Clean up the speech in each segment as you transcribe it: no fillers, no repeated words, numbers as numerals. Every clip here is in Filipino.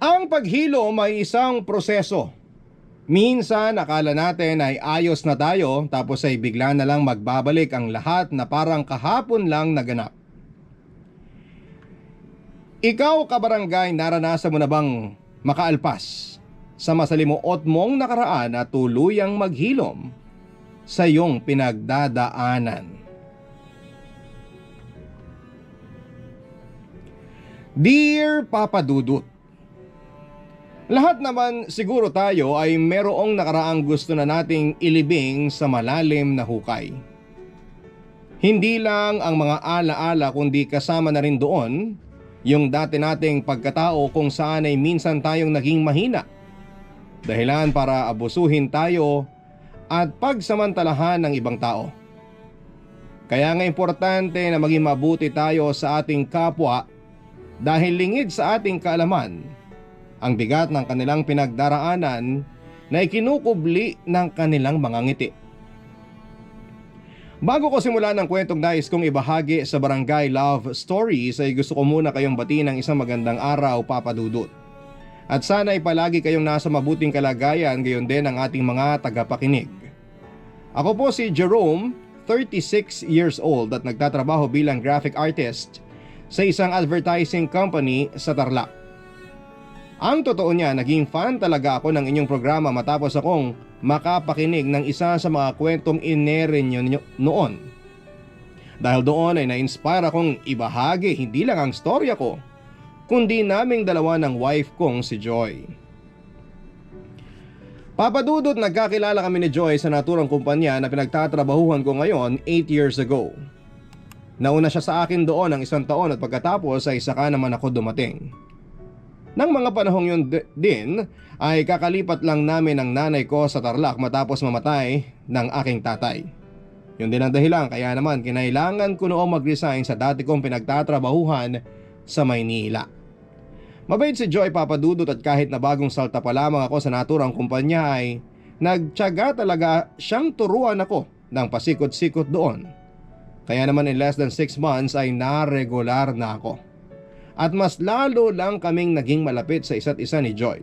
Ang paghilom ay isang proseso. Minsan akala natin ay ayos na tayo tapos ay bigla na lang magbabalik ang lahat na parang kahapon lang naganap. Ikaw kabarangay, naranasan mo na bang makaalpas sa masalimuot mong nakaraan at tuluyang maghilom sa iyong pinagdadaanan? Dear Papa Dudut, lahat naman siguro tayo ay merong nakaraang gusto na nating ilibing sa malalim na hukay. Hindi lang ang mga alaala kundi kasama na rin doon yung dati nating pagkatao kung saan ay minsan tayong naging mahina. Dahilan para abusuhin tayo at pagsamantalahan ng ibang tao. Kaya nga importante na maging mabuti tayo sa ating kapwa dahil lingid sa ating kaalaman ang bigat ng kanilang pinagdaraanan na ikinukubli ng kanilang mga ngiti. Bago ko simulan ang kwentong nais kong ibahagi sa Barangay Love Stories ay gusto ko muna kayong batiin ng isang magandang araw, Papa Dudut. At sana ay palagi kayong nasa mabuting kalagayan, gayon din ang ating mga tagapakinig. Ako po si Jerome, 36 years old at nagtatrabaho bilang graphic artist sa isang advertising company sa Tarlac. Ang totoo niya, naging fan talaga ako ng inyong programa matapos akong makapakinig ng isa sa mga kwentong inere niyo noon. Dahil doon ay na-inspire akong ibahagi hindi lang ang storya ko, kundi naming dalawa ng wife kong si Joy. Papa Dudut, nagkakilala kami ni Joy sa naturang kumpanya na pinagtatrabahuhan ko ngayon 8 years ago. Nauna siya sa akin doon ng 1 taon at pagkatapos ay saka naman ako dumating. Nang mga panahong yun din ay kakalipat lang namin ng nanay ko sa Tarlac matapos mamatay ng aking tatay. Yun din ang dahilan kaya naman kinailangan ko noong mag-resign sa dati kong pinagtatrabahuhan sa Maynila. Mabait si Joy, Papa Dudut, at kahit na bagong salta pa lamang ako sa naturang kumpanya ay nagtiyaga talaga siyang turuan ako ng pasikot-sikot doon. Kaya naman in less than 6 months ay naregular na ako. At mas lalo lang kaming naging malapit sa isa't isa ni Joy.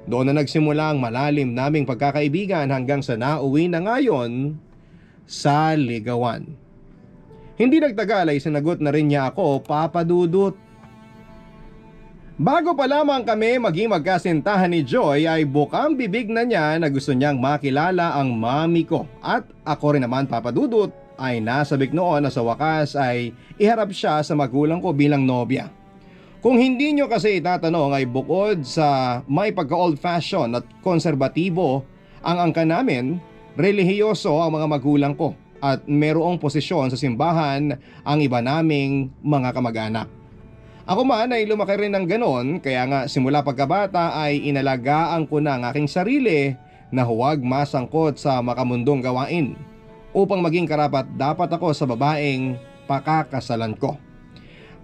Doon na nagsimula ang malalim naming pagkakaibigan hanggang sa nauwi na ngayon sa ligawan. Hindi nagtagal ay sinagot na rin niya ako, Papa Dudut. Bago pa lamang kami maging magkasintahan ni Joy ay bukang bibig na niya na gusto niyang makilala ang mami ko. At ako rin naman, Papa Dudut, ay nasabik noon na sa wakas ay iharap siya sa magulang ko bilang nobya. Kung hindi nyo kasi itatanong ay bukod sa may pagka-old fashion at konserbatibo ang angka namin, relihiyoso ang mga magulang ko at merong posisyon sa simbahan ang iba naming mga kamag-anak. Ako man ay lumaki rin ng ganon, kaya nga simula pagkabata ay inalagaan ko na ang aking sarili na huwag masangkot sa makamundong gawain upang maging karapat dapat ako sa babaeng pakakasalan ko.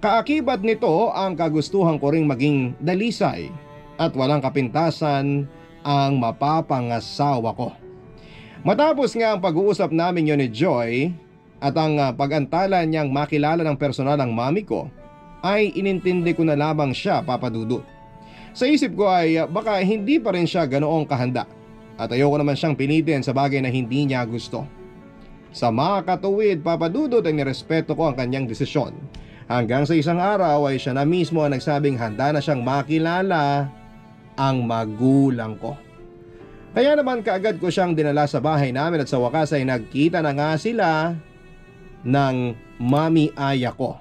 Kaakibat nito ang kagustuhan ko ring maging dalisay at walang kapintasan ang mapapangasawa ko. Matapos nga ang pag-uusap namin yun ni Joy at ang pag-antala niyang makilala ng personal ang mami ko, ay inintindi ko na lamang siya, Papa Dudut. Sa isip ko ay baka hindi pa rin siya ganoong kahanda at ayoko naman siyang pilitin sa bagay na hindi niya gusto. Sa makatuwid, Papa Dudut, ay nirespeto ko ang kanyang desisyon. Hanggang sa isang araw ay siya na mismo ang nagsabing handa na siyang makilala ang magulang ko. Kaya naman kaagad ko siyang dinala sa bahay namin at sa wakas ay nagkita na nga sila ng mami aya ko.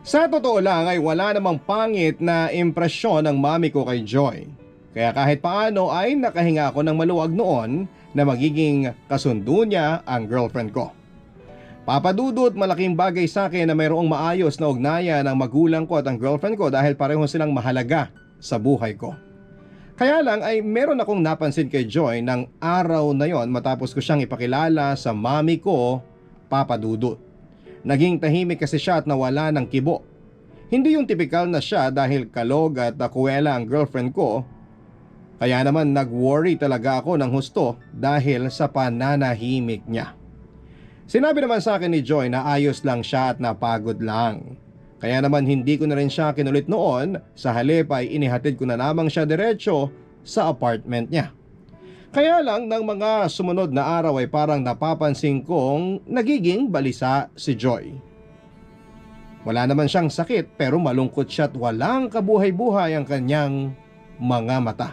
Sa totoo lang ay wala namang pangit na impresyon ng mami ko kay Joy. Kaya kahit paano ay nakahinga ako ng maluwag noon na magiging kasundo niya ang girlfriend ko. Papa Dudut, malaking bagay sa akin na mayroong maayos na ugnayan ng magulang ko at ang girlfriend ko dahil pareho silang mahalaga sa buhay ko. Kaya lang ay meron akong napansin kay Joy ng araw na yon matapos ko siyang ipakilala sa mami ko, Papa Dudut. Naging tahimik kasi siya at nawala ng kibo. Hindi yung tipikal na siya dahil kalog at kuwela ang girlfriend ko. Kaya naman nag-worry talaga ako ng husto dahil sa pananahimik niya. Sinabi naman sa akin ni Joy na ayos lang siya at napagod lang. Kaya naman hindi ko na rin siya kinulit noon, sa halip ay inihatid ko na lamang siya diretso sa apartment niya. Kaya lang ng mga sumunod na araw ay parang napapansin kong nagiging balisa si Joy. Wala naman siyang sakit pero malungkot siya at walang kabuhay-buhay ang kanyang mga mata.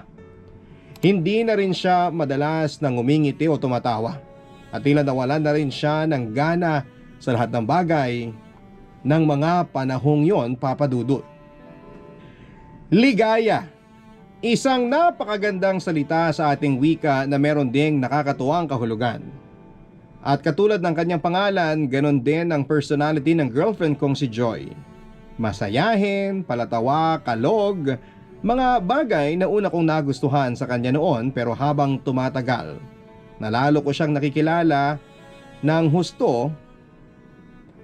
Hindi na rin siya madalas nang ngumingiti o tumatawa at tila nawalan na rin siya ng gana sa lahat ng bagay ng mga panahong yon, Papa Dudut. Ligaya, isang napakagandang salita sa ating wika na meron ding nakakatuwang kahulugan. At katulad ng kanyang pangalan, ganon din ang personality ng girlfriend kong si Joy. Masayahin, palatawa, kalog, mga bagay na una kong nagustuhan sa kanya noon, pero habang tumatagal, nalalo ko siyang nakikilala ng husto.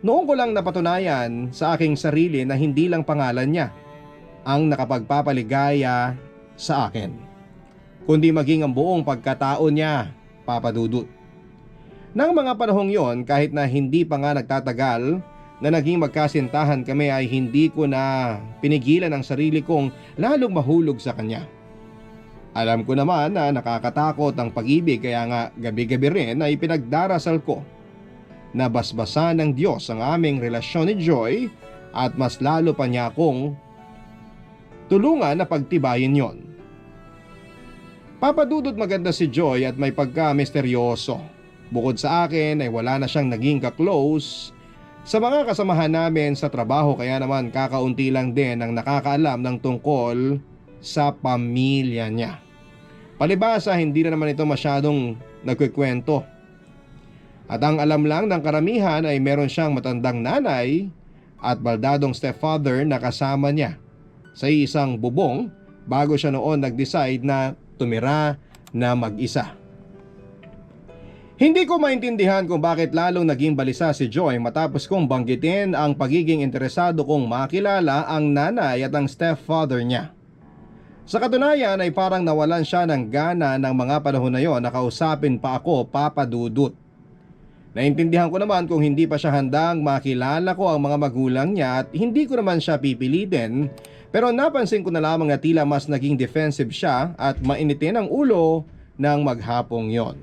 Noon ko lang napatunayan sa aking sarili na hindi lang pangalan niya ang nakapagpapaligaya sa akin, kundi maging ang buong pagkatao niya, Papa Dudut. Nang mga panahong yon, kahit na hindi pa nga nagtatagal na naging magkasintahan kami, ay hindi ko na pinigilan ang sarili kong lalong mahulog sa kanya. Alam ko naman na nakakatakot ang pag-ibig, kaya nga gabi-gabi rin ay pinagdarasal ko na basbasan ng Diyos ang aming relasyon ni Joy at mas lalo pa niya akong tulungan na pagtibayin yon. Papa Dudut, maganda si Joy at may pagka-misteryoso. Bukod sa akin ay wala na siyang naging ka-close sa mga kasamahan namin sa trabaho, kaya naman kakaunti lang din ang nakakaalam ng tungkol sa pamilya niya. Palibhasa, hindi na naman ito masyadong nagkikwento. At ang alam lang ng karamihan ay meron siyang matandang nanay at baldadong stepfather na kasama niya sa isang bubong bago siya noon nag-decide na tumira na mag-isa. Hindi ko maintindihan kung bakit lalong naging balisa si Joy matapos kong banggitin ang pagiging interesado kong makilala ang nanay at ang stepfather niya. Sa katunayan ay parang nawalan siya ng gana ng mga panahon na yon na kausapin pa ako, Papa Dudut. Naintindihan ko naman kung hindi pa siya handang makilala ko ang mga magulang niya at hindi ko naman siya pipilitin, pero napansin ko na lamang na tila mas naging defensive siya at mainitin ang ulo ng maghapong yon.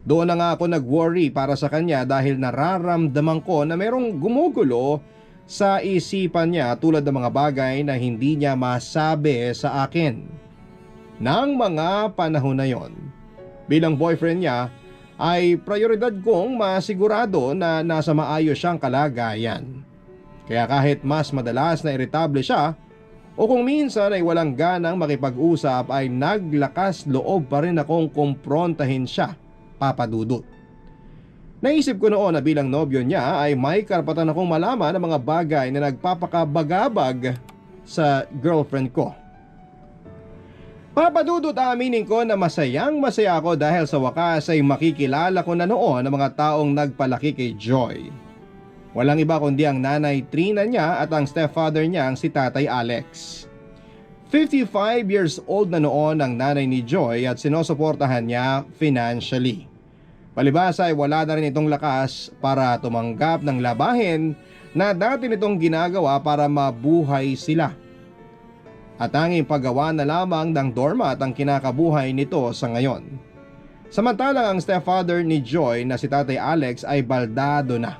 Doon na nga ako nag-worry para sa kanya dahil nararamdaman ko na merong gumugulo sa isipan niya tulad ng mga bagay na hindi niya masabi sa akin. Nang mga panahon na yon, bilang boyfriend niya, ay prioridad kong masigurado na nasa maayos siyang kalagayan. Kaya kahit mas madalas na iritable siya o kung minsan ay walang ganang makipag-usap, ay naglakas loob pa rin akong kumprontahin siya, Papa Dudut. Naisip ko noon na bilang nobyo niya ay may karapatan akong malaman ang mga bagay na nagpapakabagabag sa girlfriend ko. Papa Dudut, aminin ko na masayang masaya ako dahil sa wakas ay makikilala ko na noon ang mga taong nagpalaki kay Joy. Walang iba kundi ang nanay Trina niya at ang stepfather niya ang si Tatay Alex. 55 years old na noon ang nanay ni Joy at sinusuportahan niya financially. Palibhasa ay wala na rin itong lakas para tumanggap ng labahin na dati nitong ginagawa para mabuhay sila. At tanging paggawa na lamang ng doormat ang kinakabuhay nito sa ngayon. Samantalang ang stepfather ni Joy na si Tatay Alex ay baldado na.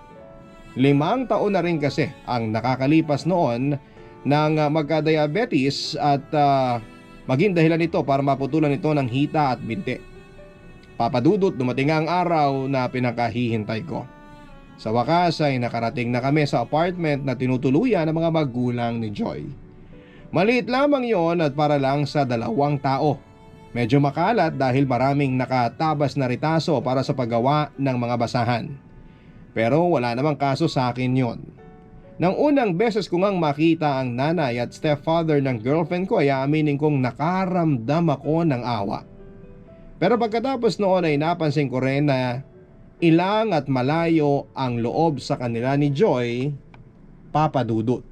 5 taon na rin kasi ang nakakalipas noon ng magka-diabetes at maging dahilan nito para maputulan ito ng hita at binti. Papa Dudut, dumating ang araw na pinakahihintay ko. Sa wakas ay nakarating na kami sa apartment na tinutuluyan ng mga magulang ni Joy. Maliit lamang yon at para lang sa 2 tao. Medyo makalat dahil maraming nakatabas na ritaso para sa paggawa ng mga basahan. Pero wala namang kaso sa akin yon. Nang unang beses ko ngang makita ang nanay at stepfather ng girlfriend ko ay aminin kong nakaramdam ako ng awa. Pero pagkatapos noon ay napansin ko rin na ilang at malayo ang loob sa kanila ni Joy, Papa Dudut.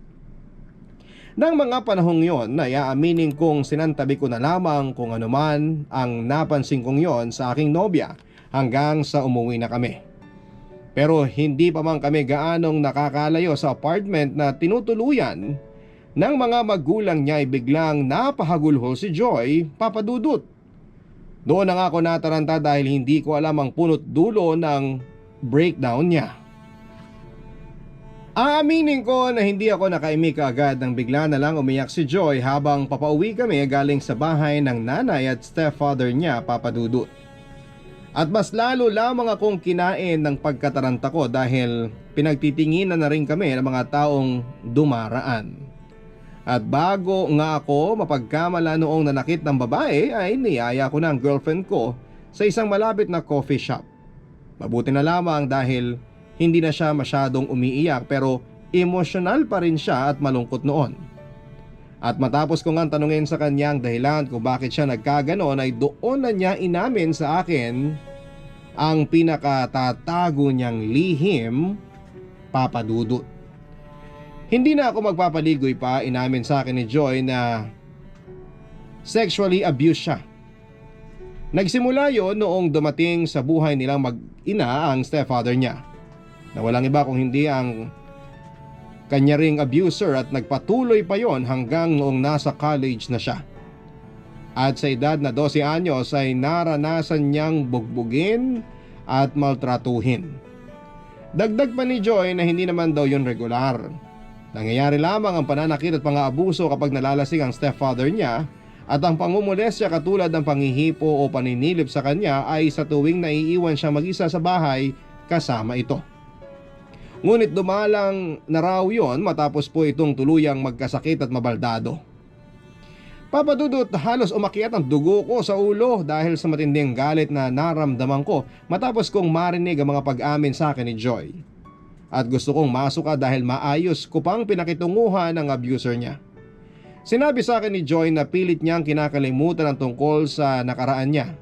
Nang mga panahong yon ay aaminin kong sinantabi ko na lamang kung anuman ang napansin kong yon sa aking nobya hanggang sa umuwi na kami. Pero hindi pa man kami gaanong nakakalayo sa apartment na tinutuluyan ng mga magulang niya ay biglang napahagulhol si Joy, Papa Dudut. Doon na nga ako nataranta dahil hindi ko alam ang punot dulo ng breakdown niya. Aaminin ko na hindi ako nakaimik agad nang bigla na lang umiyak si Joy habang papauwi kami galing sa bahay ng nanay at stepfather niya, Papa Dudut. At mas lalo lamang akong kinain ng pagkataranta ko dahil pinagtitinginan na rin kami ng mga taong dumaraan. At bago nga ako mapagkamala noong nanakit ng babae ay niyaya ko na ang girlfriend ko sa isang malapit na coffee shop. Mabuti na lamang dahil hindi na siya masyadong umiiyak pero emosyonal pa rin siya at malungkot noon. At matapos ko nga tanungin sa kanya ang dahilan kung bakit siya nagkaganon ay doon na niya inamin sa akin ang pinakatatago niyang lihim, Papa Dudut. Hindi na ako magpapaligoy pa, inamin sa akin ni Joy na sexually abused siya. Nagsimula yon noong dumating sa buhay nilang mag-ina ang stepfather niya, na walang iba kung hindi ang kanya ring abuser, at nagpatuloy pa yon hanggang noong nasa college na siya. At sa edad na 12 anyos ay naranasan niyang bugbugin at maltratuhin. Dagdag pa ni Joy na hindi naman daw yon regular. Nangyayari lamang ang pananakit at pang-aabuso kapag nalalasing ang stepfather niya, at ang pangmumolestya katulad ng panghihipo o paninilip sa kanya ay sa tuwing naiiwan siya mag-isa sa bahay kasama ito. Ngunit dumalang na raw yon matapos po itong tuluyang magkasakit at mabaldado. Papa Dudut, halos umakyat ang dugo ko sa ulo dahil sa matinding galit na naramdaman ko matapos kong marinig ang mga pag-amin sa akin ni Joy. At gusto kong masuka dahil maayos ko pang pinakitunguhan ng abuser niya. Sinabi sa akin ni Joy na pilit niyang kinakalimutan ang tungkol sa nakaraan niya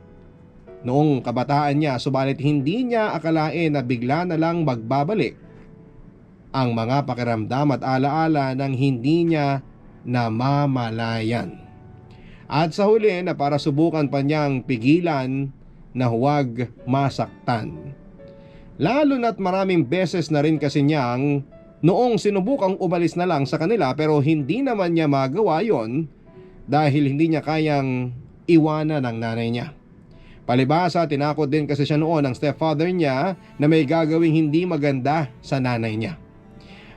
noong kabataan niya, subalit hindi niya akalain na bigla na lang magbabalik ang mga pakiramdam at alaala ng hindi niya namamalayan. At sa huli na para subukan pa niyang pigilan na huwag masaktan. Lalo na't maraming beses na rin kasi niyang noong sinubukang umalis na lang sa kanila pero hindi naman niya magawa yon dahil hindi niya kayang iwanan ang nanay niya. Palibhasa, tinakot din kasi siya noon ng stepfather niya na may gagawing hindi maganda sa nanay niya.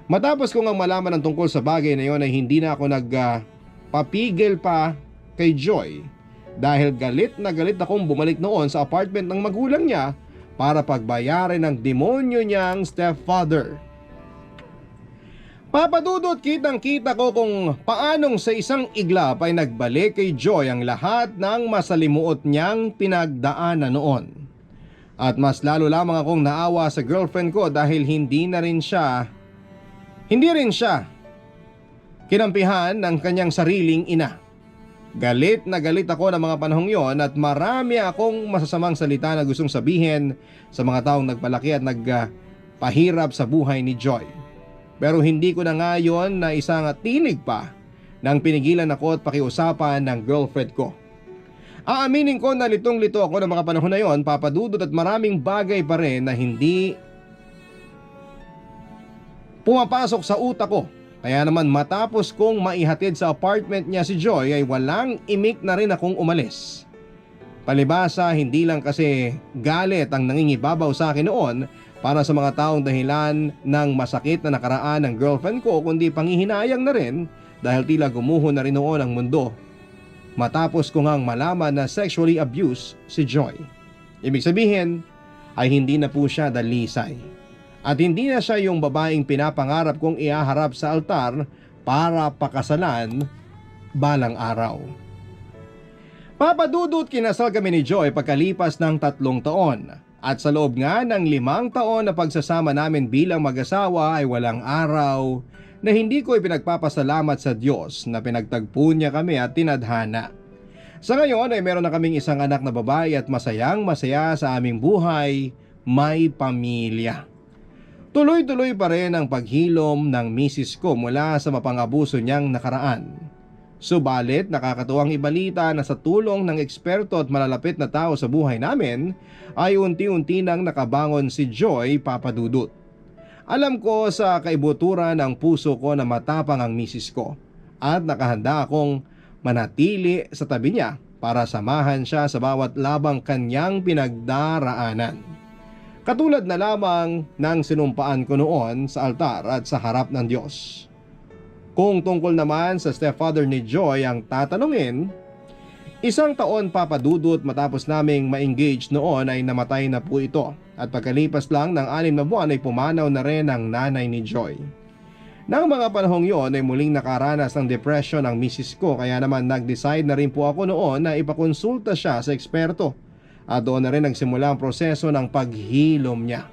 Matapos ko ngang malaman ang tungkol sa bagay na yon ay hindi na ako nagpapigil pa kay Joy dahil galit na galit akong bumalik noon sa apartment ng magulang niya para pagbayarin ng demonyo niyang stepfather. Papa Dudut, kitang-kita ko kung paanong sa isang iglap ay nagbalik kay Joy ang lahat ng masalimuot niyang pinagdaanan noon. At mas lalo lamang akong naawa sa girlfriend ko dahil hindi rin siya kinampihan ng kanyang sariling ina. Galit na galit ako ng mga panahong yon at marami akong masasamang salita na gustong sabihin sa mga taong nagpalaki at nagpahirap sa buhay ni Joy. Pero hindi ko na ngayon na isang tinig pa nang pinigilan ako at pakiusapan ng girlfriend ko. Aaminin ko na litong-lito ako ng mga panahon na yon, Papa Dudut, at maraming bagay pa rin na hindi pumapasok sa utak ko. Kaya naman matapos kong maihatid sa apartment niya si Joy ay walang imik na rin akong umalis. Palibhasa, hindi lang kasi galit ang nangingibabaw sa akin noon para sa mga taong dahilan ng masakit na nakaraan ng girlfriend ko, kundi panghihinayang na rin dahil tila gumuho na rin noon ang mundo matapos ko ngang malaman na sexually abused si Joy. Ibig sabihin ay hindi na po siya dalisay. At hindi na siya yung babaeng pinapangarap kong ihaharap sa altar para pakasalan balang araw. Papa Dudut, kinasal kami ni Joy pagkalipas ng 3 taon. At sa loob nga ng 5 taon na pagsasama namin bilang mag-asawa ay walang araw na hindi ko ipinagpapasalamat sa Diyos na pinagtagpo niya kami at tinadhana. Sa ngayon ay meron na kaming isang anak na babae at masayang masaya sa aming buhay, may pamilya. Tuloy-tuloy pa rin ang paghilom ng misis ko mula sa mapang-abuso niyang nakaraan. Subalit nakakatuwang ibalita na sa tulong ng eksperto at malalapit na tao sa buhay namin ay unti-unti nang nakabangon si Joy Papadudut. Alam ko sa kaibuturan ng puso ko na matapang ang misis ko at nakahanda akong manatili sa tabi niya para samahan siya sa bawat labang kanyang pinagdaraanan. Katulad na lamang ng sinumpaan ko noon sa altar at sa harap ng Diyos. Kung tungkol naman sa stepfather ni Joy ang tatanungin, 1 taon papadudot matapos naming ma-engage noon ay namatay na po ito at pagkalipas lang ng 6 na buwan ay pumanaw na rin ang nanay ni Joy. Nang mga panahong yon ay muling nakaranas ng depression ang misis ko kaya naman nag-decide na rin po ako noon na ipakonsulta siya sa eksperto at doon na rin nagsimula ang proseso ng paghilom niya.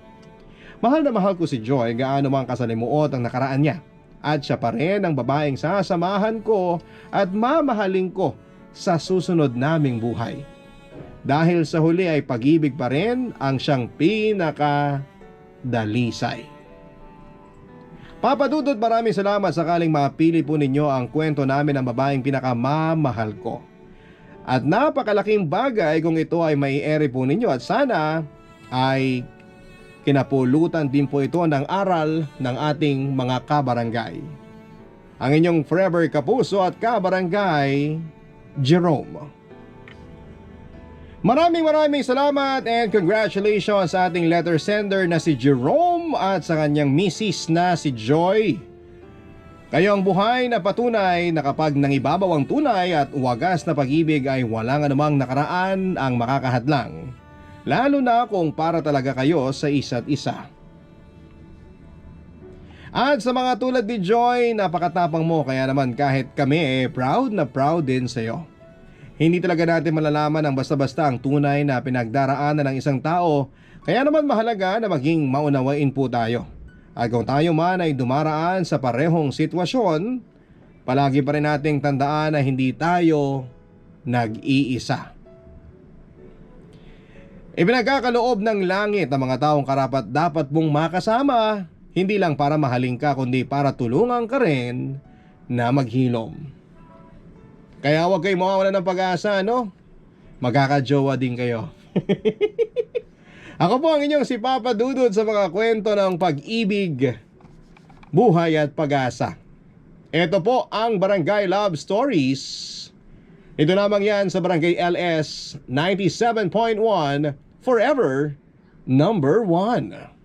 Mahal na mahal ko si Joy gaano mang kasalimuot ang nakaraan niya. At siya pa rin ang babaeng sasamahan ko at mamahalin ko sa susunod naming buhay. Dahil sa huli ay pag-ibig pa rin ang siyang pinakadalisay. Papadudot, maraming salamat sakaling mapili po ninyo ang kwento namin ng babaeng pinakamamahal ko. At napakalaking bagay kung ito ay mai-ere po ninyo at sana ay kinapulutan din po ito ng aral ng ating mga kabarangay. Ang inyong forever kapuso at kabarangay, Jerome. Maraming salamat and congratulations sa ating letter sender na si Jerome at sa kanyang misis na si Joy. Kayo ang buhay na patunay na kapag nangibabaw ang tunay at wagas na pag-ibig ay walang anumang nakaraan ang makakahadlang. Lalo na kung para talaga kayo sa isa't isa. At sa mga tulad ni Joy, napakatapang mo kaya naman kahit kami proud na proud din sa iyo. Hindi talaga natin malalaman ang basta-basta ang tunay na pinagdaraanan ng isang tao, kaya naman mahalaga na maging maunawain po tayo. At kung tayo man ay dumaraan sa parehong sitwasyon, palagi pa rin nating tandaan na hindi tayo nag-iisa. Ipinagkakaloob ng langit ang mga taong karapat dapat mong makasama, hindi lang para mahalin ka kundi para tulungan ka rin na maghilom. Kaya huwag kayo mawawalan ng pag-asa, no? Magkakajowa din kayo. Ako po ang inyong si Papa Dudut sa mga kwento ng pag-ibig, buhay at pag-asa. Ito po ang Barangay Love Stories. Ito lamang yan sa Barangay LS 97.1, Forever Number 1.